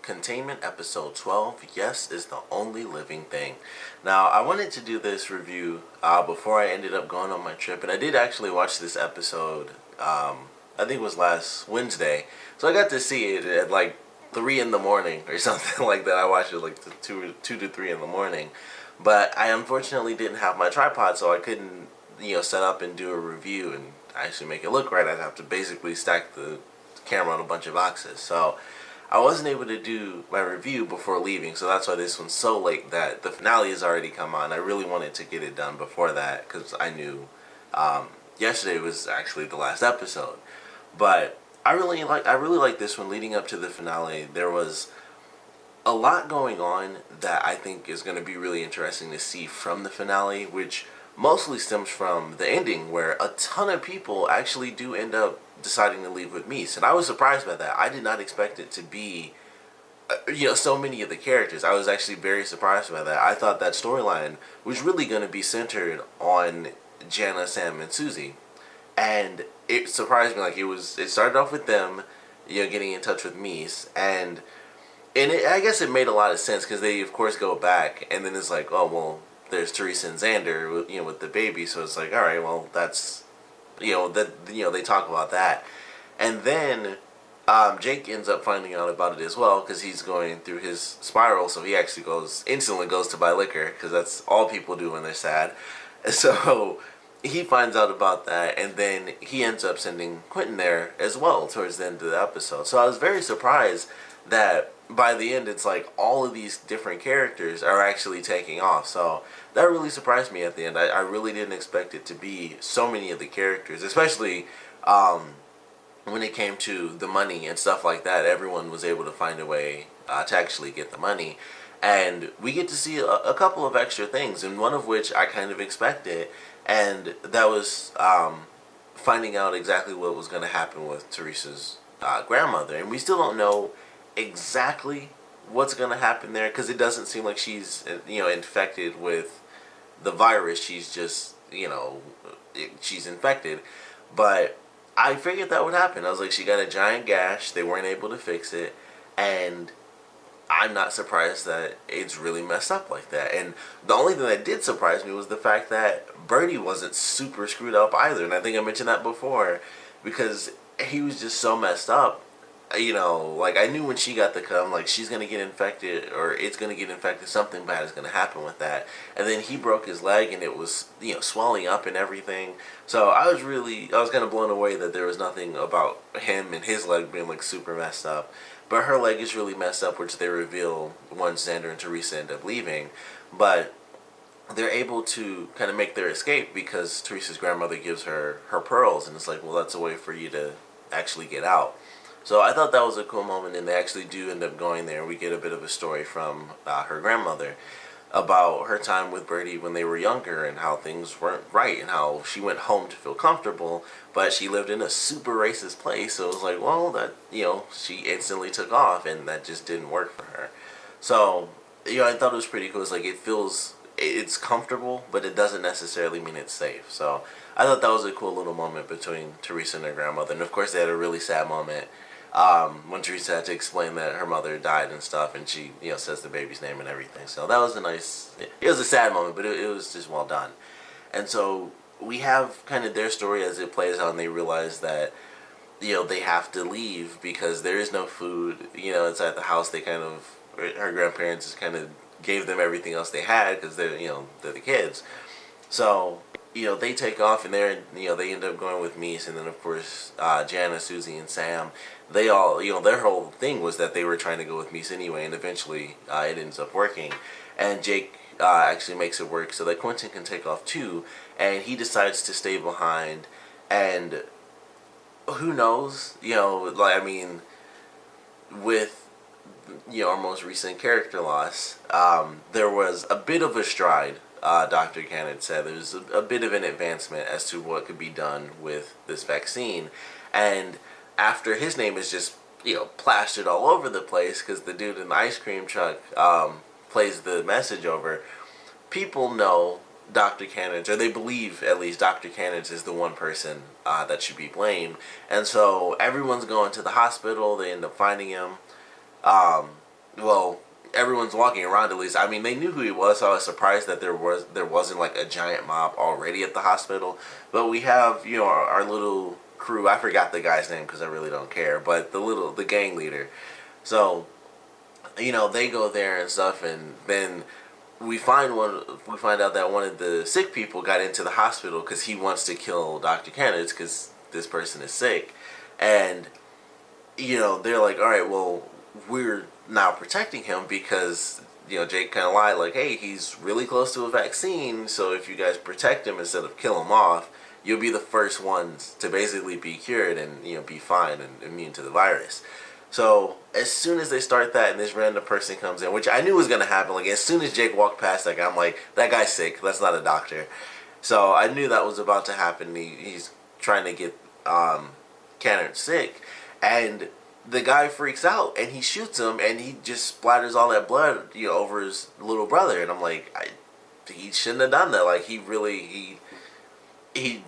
Containment episode 12, Yes is the Only Living Thing. Now, I wanted to do this review before I ended up going on my trip, and I did actually watch this episode, I think it was last Wednesday. So I got to see it at like 3 in the morning or something like that. I watched it like 2 to 3 in the morning. But I unfortunately didn't have my tripod, so I couldn't, set up and do a review and actually make it look right. I'd have to basically stack the camera on a bunch of boxes. So I wasn't able to do my review before leaving, so that's why this one's so late that the finale has already come on. I really wanted to get it done before that because I knew yesterday was actually the last episode. But I really like this one. Leading up to the finale, there was a lot going on that I think is going to be really interesting to see from the finale, which mostly stems from the ending, where a ton of people actually do end up deciding to leave with Mies, and I was surprised by that. I did not expect it to be, so many of the characters. I was actually very surprised by that. I thought that storyline was really going to be centered on Jana, Sam, and Susie, and it surprised me. Like it started off with them, getting in touch with Mies, and I guess it made a lot of sense because they, of course, go back, and then it's like, oh, well, there's Teresa and Xander, with the baby, so it's like, all right, well, that's, they talk about that. And then Jake ends up finding out about it as well because he's going through his spiral, so he actually instantly goes to buy liquor because that's all people do when they're sad. So he finds out about that, and then he ends up sending Quentin there as well towards the end of the episode. So I was very surprised that by the end it's like all of these different characters are actually taking off. So that really surprised me at the end. I really didn't expect it to be so many of the characters, especially when it came to the money and stuff like that. Everyone was able to find a way to actually get the money, and we get to see a couple of extra things, and one of which I kind of expected, and that was finding out exactly what was going to happen with Teresa's grandmother. And we still don't know exactly what's going to happen there because it doesn't seem like she's infected with the virus. She's just she's infected, but I figured that would happen. I was like, she got a giant gash, they weren't able to fix it, and I'm not surprised that it's really messed up like that. And the only thing that did surprise me was the fact that Birdie wasn't super screwed up either, and I think I mentioned that before, because he was just so messed up. Like I knew when she got the cum, like she's gonna get infected, or it's gonna get infected, something bad is gonna happen with that. And then he broke his leg and it was, swelling up and everything. So I was kind of blown away that there was nothing about him and his leg being like super messed up. But her leg is really messed up, which they reveal once Xander and Teresa end up leaving. But they're able to kind of make their escape because Teresa's grandmother gives her pearls, and it's like, well, that's a way for you to actually get out. So I thought that was a cool moment, and they actually do end up going there. We get a bit of a story from her grandmother about her time with Birdie when they were younger and how things weren't right and how she went home to feel comfortable, but she lived in a super racist place. So it was like, well, that, she instantly took off, and that just didn't work for her. So, I thought it was pretty cool. It's like it's comfortable, but it doesn't necessarily mean it's safe. So I thought that was a cool little moment between Teresa and her grandmother. And of course they had a really sad moment when Teresa had to explain that her mother died and stuff, and she, says the baby's name and everything. So that was it was a sad moment, but it was just well done. And so we have kind of their story as it plays out, and they realize that, they have to leave because there is no food, inside the house. Her grandparents just kind of gave them everything else they had because they're the kids. So they take off, and they end up going with Mies, and then of course Jana, Susie, and Sam. They all their whole thing was that they were trying to go with Mies anyway, and eventually it ends up working, and Jake actually makes it work so that Quentin can take off too, and he decides to stay behind. And who knows, with our most recent character loss, there was a bit of a stride. Dr. Cannon said there was a bit of an advancement as to what could be done with this vaccine, and after his name is just plastered all over the place because the dude in the ice cream truck plays the message over, people know Dr. Cannons, or they believe at least Dr. Cannons is the one person that should be blamed, and so everyone's going to the hospital. They end up finding him. well, everyone's walking around at least. I mean, they knew who he was, so I was surprised that there wasn't like a giant mob already at the hospital. But we have, you know, our little crew. I forgot the guy's name because I really don't care. But the gang leader. So, you know, they go there and stuff, and then we find out that one of the sick people got into the hospital because he wants to kill Dr. Kenneth because this person is sick, and you know, they're like, all right, well, we're now protecting him because, you know, Jake kind of lied, like, hey, he's really close to a vaccine, so if you guys protect him instead of kill him off, you'll be the first ones to basically be cured and, you know, be fine and immune to the virus. So as soon as they start that and this random person comes in, which I knew was going to happen, like as soon as Jake walked past that guy, I'm like, that guy's sick, that's not a doctor. So I knew that was about to happen. He's trying to get Cannon sick, and the guy freaks out and he shoots him, and he just splatters all that blood, you know, over his little brother. And I'm like, he shouldn't have done that. Like he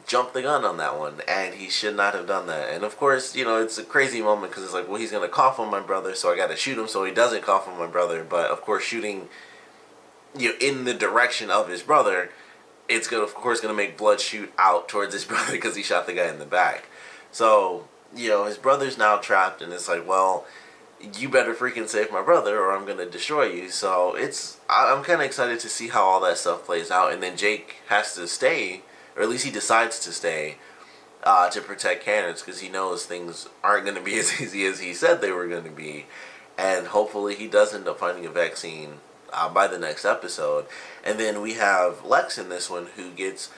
jumped the gun on that one, and he should not have done that. And of course, you know, it's a crazy moment because it's like, well, he's gonna cough on my brother, so I got to shoot him so he doesn't cough on my brother. But of course, shooting, you know, in the direction of his brother, it's gonna, of course, gonna make blood shoot out towards his brother because he shot the guy in the back. So, you know, his brother's now trapped, and it's like, well, you better freaking save my brother or I'm gonna destroy you. So I'm kind of excited to see how all that stuff plays out. And then Jake has to stay, or at least he decides to stay, to protect Cannons because he knows things aren't going to be as easy as he said they were going to be. And hopefully he does end up finding a vaccine by the next episode. And then we have Lex in this one who gets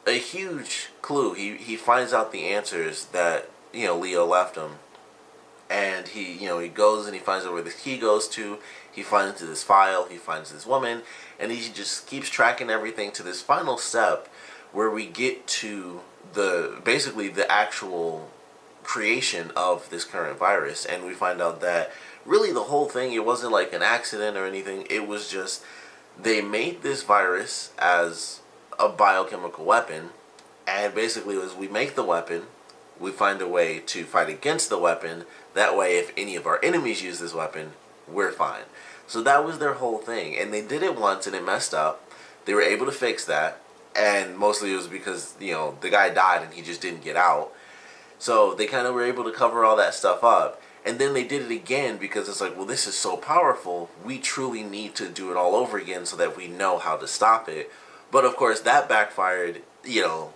a huge clue. He finds out the answers that, you know, Leo left him. And he goes and he finds out where the key goes to. He finds this file. He finds this woman. And he just keeps tracking everything to this final step where we get to basically the actual creation of this current virus. And we find out that really the whole thing, it wasn't like an accident or anything. It was just they made this virus as a biochemical weapon. And basically as we make the weapon, we find a way to fight against the weapon. That way, if any of our enemies use this weapon, we're fine. So that was their whole thing. And they did it once and it messed up. They were able to fix that. And mostly it was because, you know, the guy died and he just didn't get out. So they kind of were able to cover all that stuff up. And then they did it again because it's like, well, this is so powerful. We truly need to do it all over again so that we know how to stop it. But of course, that backfired, you know,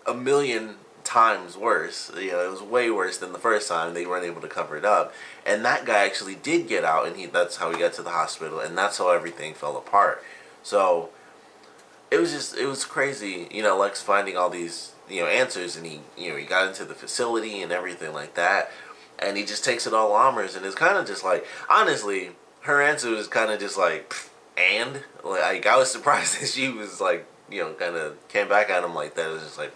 a million times worse. You know, it was way worse than the first time. They weren't able to cover it up. And that guy actually did get out, and that's how he got to the hospital, and that's how everything fell apart. So it was crazy, you know, Lex finding all these, you know, answers, and he got into the facility and everything like that, and he just takes it all Lammers, and it's kind of just like, honestly, her answer was kind of just like, and like I was surprised that she was like, you know, kind of came back at him like that. It was just like,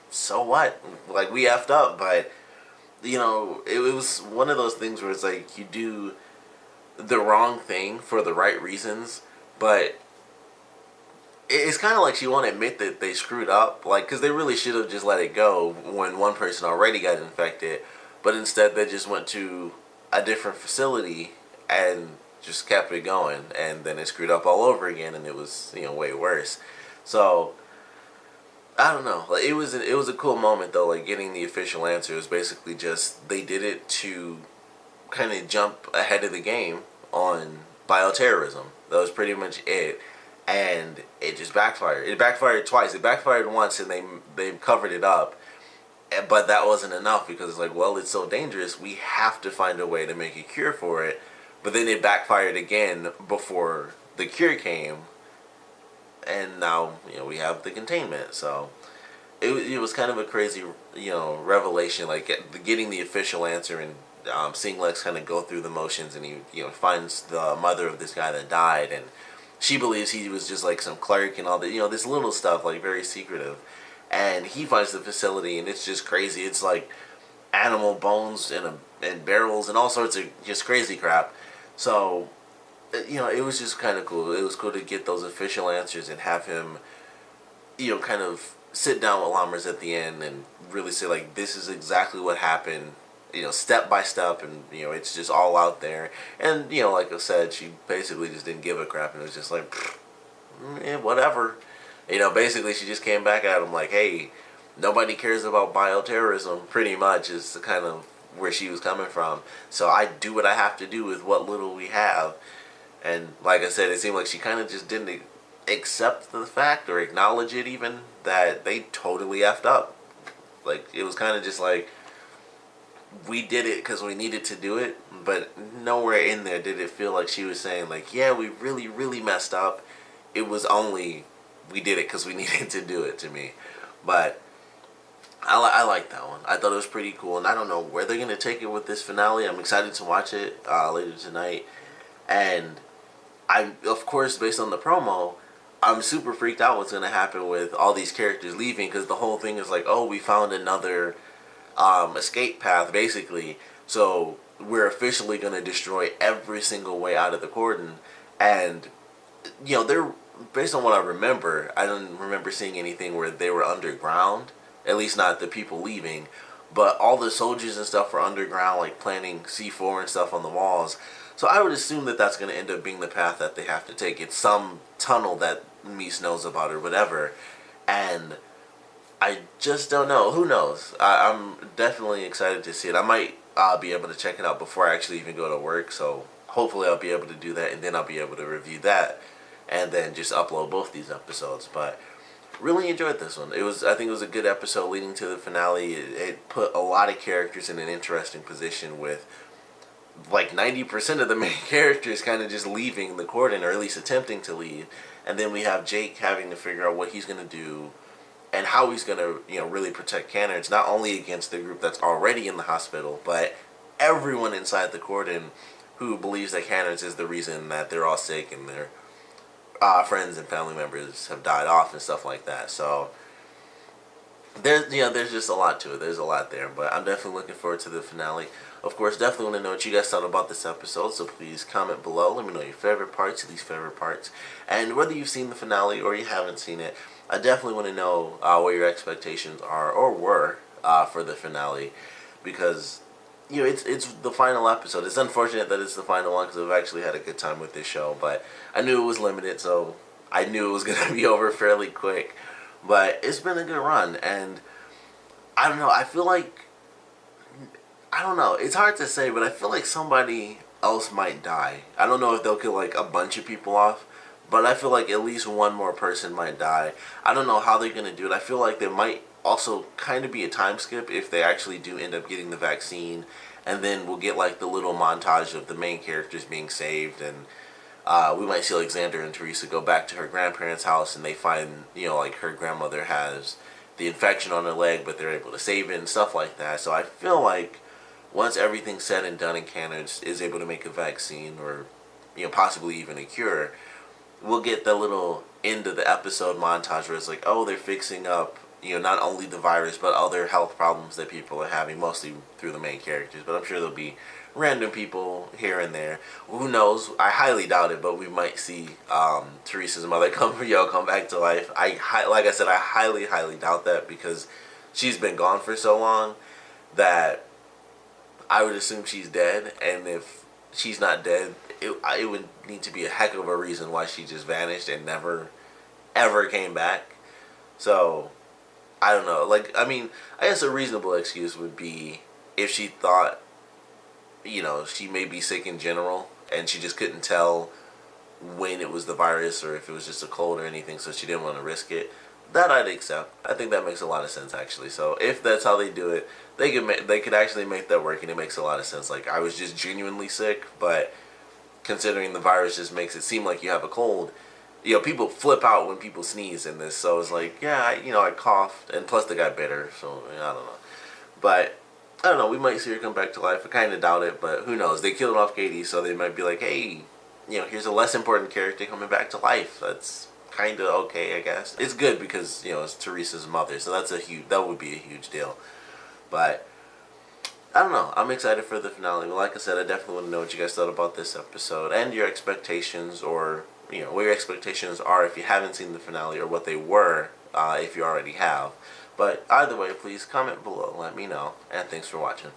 so what? Like, we effed up, but, you know, it was one of those things where it's like, you do the wrong thing for the right reasons, but it's kind of like she won't admit that they screwed up, like, because they really should have just let it go when one person already got infected, but instead they just went to a different facility and just kept it going, and then it screwed up all over again, and it was, you know, way worse. So I don't know. Like, it was a cool moment though. Like, getting the official answer is basically just they did it to kind of jump ahead of the game on bioterrorism. That was pretty much it, and it just backfired. It backfired twice. It backfired once, and they covered it up, but that wasn't enough because it's like, well, it's so dangerous. We have to find a way to make a cure for it. But then it backfired again before the cure came. And now, you know, we have the containment. So it was kind of a crazy, you know, revelation, like getting the official answer and seeing Lex kind of go through the motions, and he, you know, finds the mother of this guy that died, and she believes he was just like some clerk and all that, you know, this little stuff, like very secretive. And he finds the facility, and it's just crazy. It's like animal bones and barrels and all sorts of just crazy crap. So, you know, it was just kind of cool. It was cool to get those official answers and have him, you know, kind of sit down with Lammers at the end and really say, like, this is exactly what happened, step by step, and it's just all out there. And like I said, she basically just didn't give a crap, and it was just like, whatever. Basically she just came back at him like, hey, nobody cares about bioterrorism. Pretty much is the kind of where she was coming from. So I do what I have to do with what little we have. And like I said, it seemed like she kind of just didn't accept the fact or acknowledge it even that they totally effed up. Like, it was kind of just like, we did it because we needed to do it, but nowhere in there did it feel like she was saying like, yeah, we really, really messed up. It was only, we did it because we needed to do it, to me. But I like that one. I thought it was pretty cool, and I don't know where they're going to take it with this finale. I'm excited to watch it later tonight. And of course, based on the promo, I'm super freaked out what's going to happen with all these characters leaving, because the whole thing is like, oh, we found another escape path, basically. So we're officially going to destroy every single way out of the Cordon. And, they're, based on what I remember, I don't remember seeing anything where they were underground. At least not the people leaving. But all the soldiers and stuff were underground, like planting C4 and stuff on the walls. So I would assume that that's going to end up being the path that they have to take. It's some tunnel that Mies knows about or whatever. And I just don't know. Who knows? I'm definitely excited to see it. I might be able to check it out before I actually even go to work. So hopefully I'll be able to do that, and then I'll be able to review that and then just upload both these episodes. But really enjoyed this one. I think it was a good episode leading to the finale. It put a lot of characters in an interesting position with like 90% of the main characters kind of just leaving the Cordon, or at least attempting to leave. And then we have Jake having to figure out what he's going to do and how he's going to, really protect Cannons, not only against the group that's already in the hospital, but everyone inside the Cordon who believes that Cannons is the reason that they're all sick and their friends and family members have died off and stuff like that. So there's just a lot to it. There's a lot there, but I'm definitely looking forward to the finale. Of course, definitely want to know what you guys thought about this episode, so please comment below. Let me know your favorite parts, your least favorite parts, and whether you've seen the finale or you haven't seen it. I definitely want to know what your expectations are or were for the finale, because it's the final episode. It's unfortunate that it's the final one, because I've actually had a good time with this show, but I knew it was limited, so I knew it was going to be over fairly quick. But it's been a good run, and I don't know, I feel like, I don't know, it's hard to say, but I feel like somebody else might die. I don't know if they'll kill like a bunch of people off, but I feel like at least one more person might die. I don't know how they're going to do it. I feel like there might also kind of be a time skip if they actually do end up getting the vaccine, and then we'll get like the little montage of the main characters being saved, and we might see Alexander and Teresa go back to her grandparents' house, and they find, like her grandmother has the infection on her leg, but they're able to save it and stuff like that. So I feel like once everything's said and done and Canada is able to make a vaccine, or possibly even a cure, we'll get the little end of the episode montage where it's like, oh, they're fixing up, not only the virus, but other health problems that people are having, mostly through the main characters. But I'm sure there'll be random people here and there. Who knows? I highly doubt it, but we might see Teresa's mother come back to life. Like I said, I highly doubt that, because she's been gone for so long that I would assume she's dead. And if she's not dead, it would need to be a heck of a reason why she just vanished and never ever came back. So I don't know. Like, I mean, I guess a reasonable excuse would be if she thought, she may be sick in general, and she just couldn't tell when it was the virus or if it was just a cold or anything, so she didn't want to risk it. That I'd accept. I think that makes a lot of sense, actually. So if that's how they do it, they could actually make that work, and it makes a lot of sense. Like, I was just genuinely sick, but considering the virus just makes it seem like you have a cold, people flip out when people sneeze in this. So it's like, yeah, I coughed, and plus they got bitter, so I don't know. But I don't know, we might see her come back to life. I kind of doubt it, but who knows? They killed off Katie, so they might be like, hey, here's a less important character coming back to life. That's kind of okay, I guess. It's good because, it's Teresa's mother, so that would be a huge deal. But I don't know. I'm excited for the finale. But like I said, I definitely want to know what you guys thought about this episode and your expectations, or what your expectations are if you haven't seen the finale, or what they were if you already have. But either way, please comment below, let me know, and thanks for watching.